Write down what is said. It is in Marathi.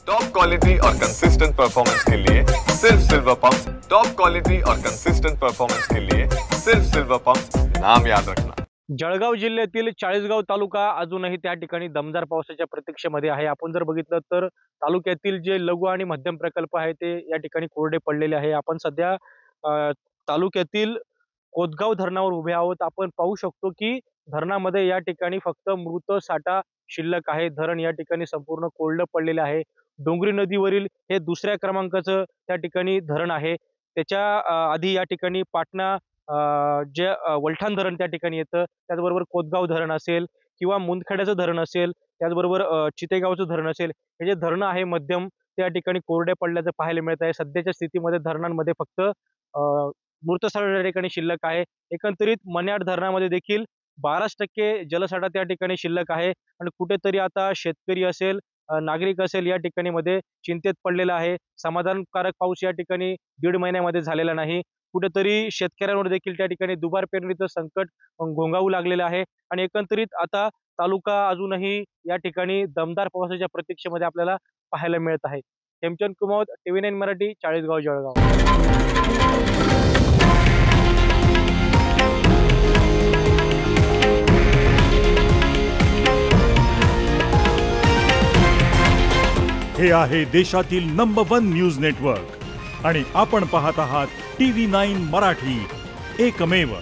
टॉप क्वालिटी और कंसिस्टेंट परफॉर्मेंस के लिए सिर्फ सिल्वर पंप्स। टॉप क्वालिटी और कंसिस्टेंट परफॉर्मेंस के लिए सिर्फ सिल्वर पंप्स, नाम याद रखना। जळगाव जिल्ह्यातील चाळीसगाव तालुका अजूनही त्या ठिकाणी दमदार पावसाच्या प्रतीक्षेमध्ये आहे। आपण जर बघितलं तर तालुक्यातील जे लघु आणि मध्यम प्रकल्प आहे ते या ठिकाणी कोरडे पडलेले आहे। आपण सध्या तालुक्यातील कोतगाव धरणावर उभे आहोत। आपण पाहू शकतो की धरणामध्ये या ठिकाणी फक्त मृत साठा शिल्लक आहे। धरण या ठिकाणी संपूर्ण कोरडे पडलेले आहे। डोंगरी नदीवरील हे दुसऱ्या क्रमांकाचं त्या ठिकाणी धरण आहे। त्याच्या आधी या ठिकाणी पाटणा जे वलठाण धरण त्या ठिकाणी येतं, त्याचबरोबर कोतगाव धरण असेल किंवा मुंदखेड्याचं धरण असेल, त्याचबरोबर चितेगावचं धरण असेल, हे जे धरणं आहे मध्यम त्या ठिकाणी कोरडे पडल्याचं पाहायला मिळत आहे। सध्याच्या स्थितीमध्ये धरणांमध्ये फक्त मृत साठा त्या ठिकाणी शिल्लक आहे। एकंदरीत मन्याड धरणामध्ये देखील 12% जलसाठा त्या ठिकाणी शिल्लक आहे आणि कुठेतरी आता शेतकरी असेल, नागरिक असेल या ठिकाणी मध्ये चिंतेत पडलेला आहे। समाधानकारक पाऊस या ठिकाणी 1.5 महिन्यामध्ये झालेला नाही। कुठेतरी शेतकऱ्यांवर देखील त्या ठिकाणी दुबार पेरणीचं संकट घोंगावू लागलेलं आहे आणि एकंदरीत आता तालुका अजूनही या ठिकाणी दमदार पावसाच्या प्रतीक्षेमध्ये आपल्याला पाहायला मिळत आहे। हेमचंद कुमावत, TV9 मराठी, चाळीसगाव, जळगाव। हे आहे देशातील नंबर 1 न्यूज नेटवर्क आणि आपण पाहत आहात TV9 मराठी, एकमेव।